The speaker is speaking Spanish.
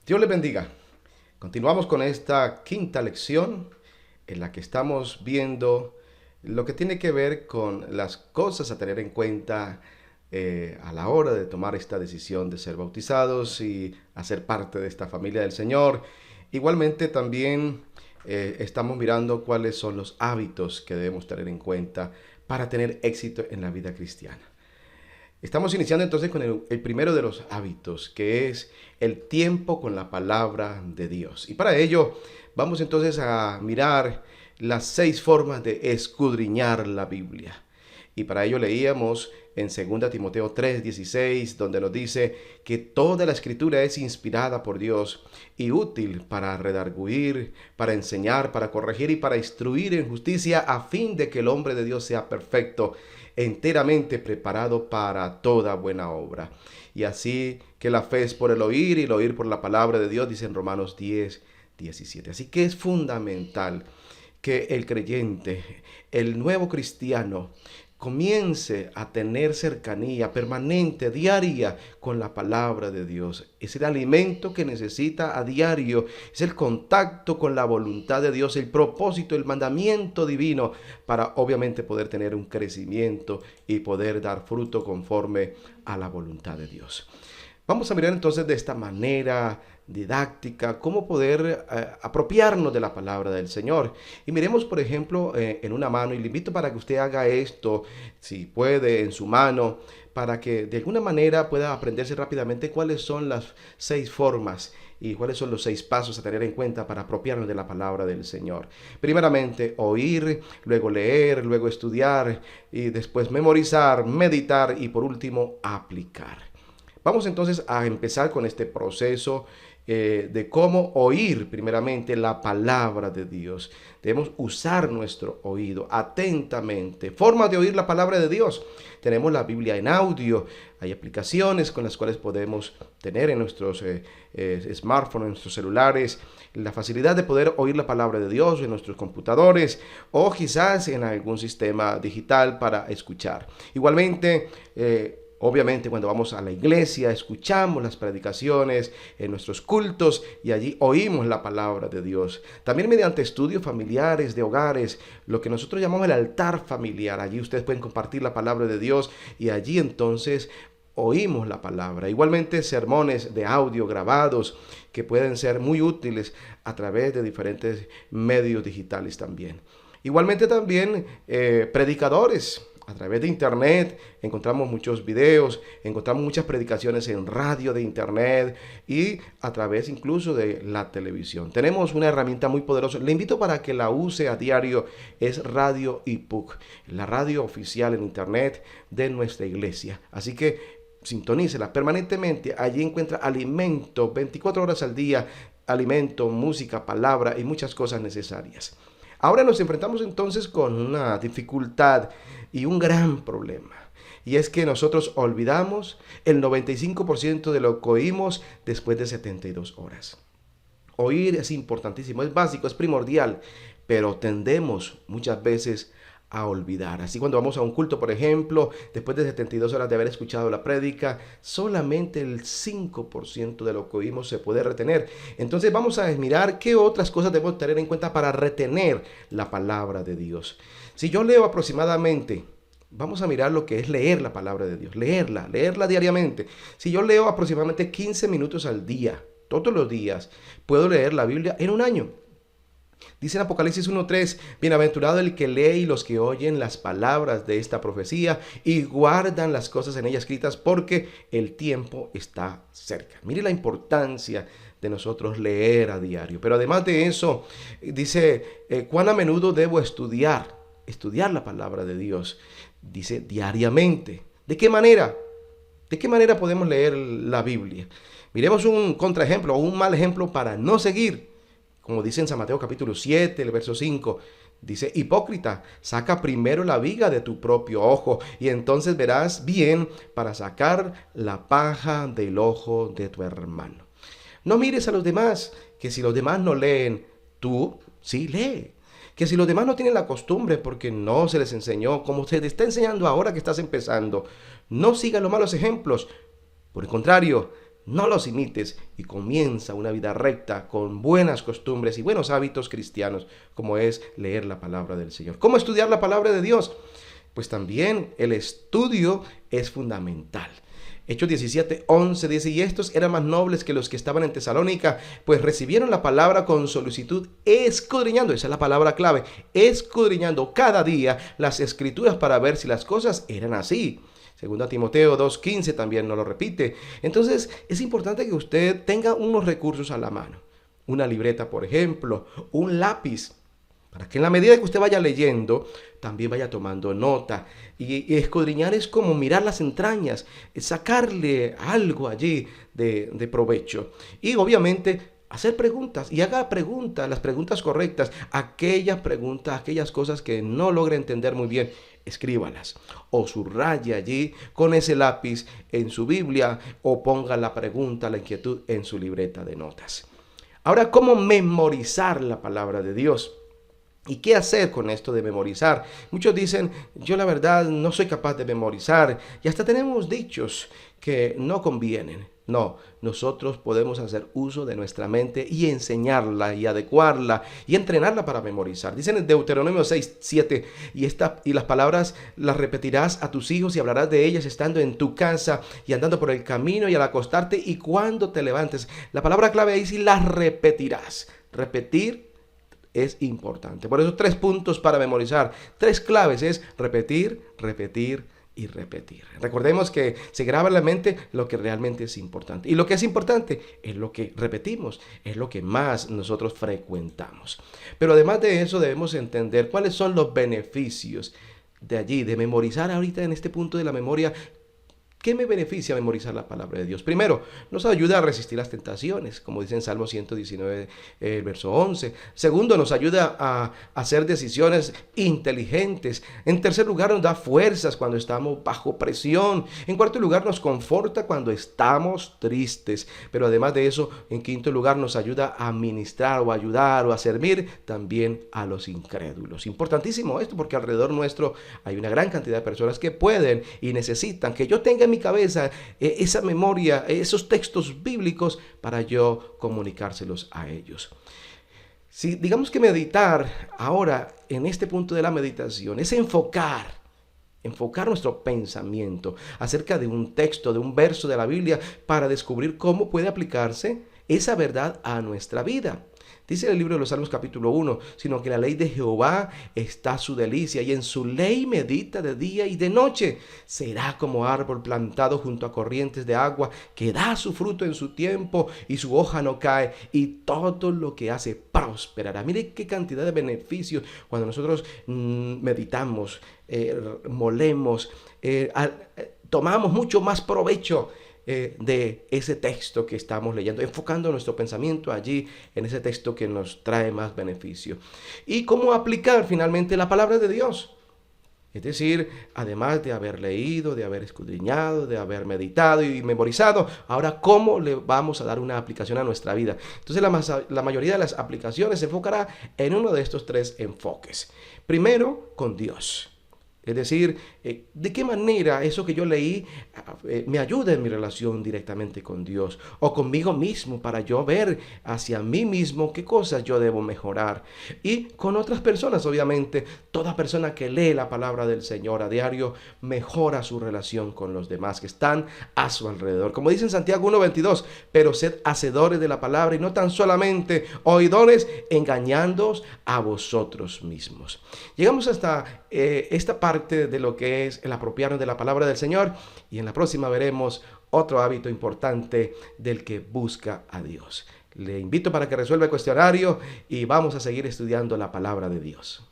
Dios les bendiga. Continuamos con esta quinta lección en la que estamos viendo lo que tiene que ver con las cosas a tener en cuenta a la hora de tomar esta decisión de ser bautizados y hacer parte de esta familia del Señor. Igualmente también estamos mirando cuáles son los hábitos que debemos tener en cuenta para tener éxito en la vida cristiana. Estamos iniciando entonces con el primero de los hábitos, que es el tiempo con la palabra de Dios. Y para ello vamos entonces a mirar las 6 formas de escudriñar la Biblia. Y para ello leíamos en 2 Timoteo 3:16, donde nos dice que toda la escritura es inspirada por Dios y útil para redarguir, para enseñar, para corregir y para instruir en justicia, a fin de que el hombre de Dios sea perfecto, enteramente preparado para toda buena obra. Y así que la fe es por el oír y el oír por la palabra de Dios, dice en Romanos 10:17. Así que es fundamental que el creyente, el nuevo cristiano, comience a tener cercanía permanente, diaria, con la palabra de Dios. Es el alimento que necesita a diario, es el contacto con la voluntad de Dios, el propósito, el mandamiento divino, para obviamente poder tener un crecimiento y poder dar fruto conforme a la voluntad de Dios. Vamos a mirar entonces de esta manera didáctica cómo poder apropiarnos de la palabra del Señor. Y miremos, por ejemplo, en una mano, y le invito para que usted haga esto, si puede, en su mano, para que de alguna manera pueda aprenderse rápidamente cuáles son las 6 formas y cuáles son los 6 pasos a tener en cuenta para apropiarnos de la palabra del Señor. Primeramente, oír, luego leer, luego estudiar, y después memorizar, meditar y por último, aplicar. Vamos entonces a empezar con este proceso de cómo oír primeramente la palabra de Dios. Debemos usar nuestro oído atentamente. Formas de oír la palabra de Dios. Tenemos la Biblia en audio. Hay aplicaciones con las cuales podemos tener en nuestros smartphones, en nuestros celulares, la facilidad de poder oír la palabra de Dios en nuestros computadores o quizás en algún sistema digital para escuchar. Igualmente, obviamente cuando vamos a la iglesia escuchamos las predicaciones en nuestros cultos y allí oímos la palabra de Dios. También mediante estudios familiares de hogares, lo que nosotros llamamos el altar familiar. Allí ustedes pueden compartir la palabra de Dios y allí entonces oímos la palabra. Igualmente sermones de audio grabados que pueden ser muy útiles a través de diferentes medios digitales también. Igualmente también predicadores. A través de internet encontramos muchos videos, encontramos muchas predicaciones en radio de internet y a través incluso de la televisión. Tenemos una herramienta muy poderosa. Le invito para que la use a diario. Es Radio EPUC, la radio oficial en internet de nuestra iglesia. Así que sintonícela permanentemente. Allí encuentra alimento 24 horas al día, alimento, música, palabra y muchas cosas necesarias. Ahora nos enfrentamos entonces con una dificultad y un gran problema. Y es que nosotros olvidamos el 95% de lo que oímos después de 72 horas. Oír es importantísimo, es básico, es primordial, pero tendemos muchas veces a olvidar. Así cuando vamos a un culto, por ejemplo, después de 72 horas de haber escuchado la prédica, solamente el 5% de lo que oímos se puede retener. Entonces vamos a mirar qué otras cosas debemos tener en cuenta para retener la palabra de Dios. Si yo leo aproximadamente, vamos a mirar lo que es leer la palabra de Dios, leerla diariamente. Si yo leo aproximadamente 15 minutos al día, todos los días, puedo leer la Biblia en un año. Dice en Apocalipsis 1:3, bienaventurado el que lee y los que oyen las palabras de esta profecía y guardan las cosas en ella escritas, porque el tiempo está cerca. Mire la importancia de nosotros leer a diario. Pero además de eso, dice, cuán a menudo debo estudiar la palabra de Dios. Dice diariamente. ¿De qué manera? ¿De qué manera podemos leer la Biblia? Miremos un contraejemplo o un mal ejemplo para no seguir. Como dice en San Mateo capítulo 7, el verso 5, dice, hipócrita, saca primero la viga de tu propio ojo y entonces verás bien para sacar la paja del ojo de tu hermano. No mires a los demás, que si los demás no leen, tú sí lee. Que si los demás no tienen la costumbre porque no se les enseñó, como se te está enseñando ahora que estás empezando, no sigas los malos ejemplos. Por el contrario, no los imites y comienza una vida recta con buenas costumbres y buenos hábitos cristianos, como es leer la palabra del Señor. ¿Cómo estudiar la palabra de Dios? Pues también el estudio es fundamental. Hechos 17:11 dice: y estos eran más nobles que los que estaban en Tesalónica, pues recibieron la palabra con solicitud, escudriñando, esa es la palabra clave, escudriñando cada día las escrituras para ver si las cosas eran así. Segunda Timoteo 2:15 también nos lo repite. Entonces es importante que usted tenga unos recursos a la mano. Una libreta, por ejemplo, un lápiz, para que en la medida que usted vaya leyendo, también vaya tomando nota. Y escudriñar es como mirar las entrañas, sacarle algo allí de provecho. Y obviamente hacer preguntas, y haga preguntas, las preguntas correctas, aquellas preguntas, aquellas cosas que no logre entender muy bien, escríbalas o subraye allí con ese lápiz en su Biblia, o ponga la pregunta, la inquietud en su libreta de notas. Ahora, ¿cómo memorizar la palabra de Dios? ¿Y qué hacer con esto de memorizar? Muchos dicen: yo la verdad no soy capaz de memorizar. Y hasta tenemos dichos que no convienen. No, nosotros podemos hacer uso de nuestra mente y enseñarla y adecuarla y entrenarla para memorizar. Dicen en Deuteronomio 6:7: y las palabras las repetirás a tus hijos y hablarás de ellas estando en tu casa y andando por el camino y al acostarte y cuando te levantes. La palabra clave ahí sí: las repetirás. Repetir es importante. Por eso 3 puntos para memorizar. 3 claves es repetir, repetir y repetir. Recordemos que se graba en la mente lo que realmente es importante. Y lo que es importante es lo que repetimos, es lo que más nosotros frecuentamos. Pero además de eso debemos entender cuáles son los beneficios de allí, de memorizar ahorita en este punto de la memoria. ¿Qué me beneficia memorizar la palabra de Dios? Primero, nos ayuda a resistir las tentaciones, como dice en Salmo 119, verso 11. Segundo, nos ayuda a hacer decisiones inteligentes. En tercer lugar, nos da fuerzas cuando estamos bajo presión. En cuarto lugar, nos conforta cuando estamos tristes. Pero además de eso, en quinto lugar, nos ayuda a ministrar o a ayudar o a servir también a los incrédulos. Importantísimo esto, porque alrededor nuestro hay una gran cantidad de personas que pueden y necesitan que yo tenga en mi cabeza esa memoria, esos textos bíblicos para yo comunicárselos a ellos. Si digamos que meditar ahora en este punto de la meditación es enfocar nuestro pensamiento acerca de un texto, de un verso de la Biblia, para descubrir cómo puede aplicarse esa verdad a nuestra vida. Dice el libro de los Salmos capítulo 1, sino que la ley de Jehová está su delicia, y en su ley medita de día y de noche. Será como árbol plantado junto a corrientes de agua, que da su fruto en su tiempo, y su hoja no cae, y todo lo que hace prosperará. Mire qué cantidad de beneficios cuando nosotros meditamos, molemos, tomamos mucho más provecho de ese texto que estamos leyendo, enfocando nuestro pensamiento allí en ese texto que nos trae más beneficio. Y cómo aplicar finalmente la palabra de Dios. Es decir, además de haber leído, de haber escudriñado, de haber meditado y memorizado, ahora cómo le vamos a dar una aplicación a nuestra vida. Entonces la mayoría de las aplicaciones se enfocará en uno de estos 3 enfoques. Primero, con Dios. Es decir, de qué manera eso que yo leí me ayuda en mi relación directamente con Dios o conmigo mismo, para yo ver hacia mí mismo qué cosas yo debo mejorar. Y con otras personas, obviamente, toda persona que lee la palabra del Señor a diario mejora su relación con los demás que están a su alrededor. Como dice en Santiago 1:22, pero sed hacedores de la palabra y no tan solamente oidores, engañándoos a vosotros mismos. Llegamos hasta esta parte de lo que es el apropiarnos de la palabra del Señor, y en la próxima veremos otro hábito importante del que busca a Dios. Le invito para que resuelva el cuestionario y vamos a seguir estudiando la palabra de Dios.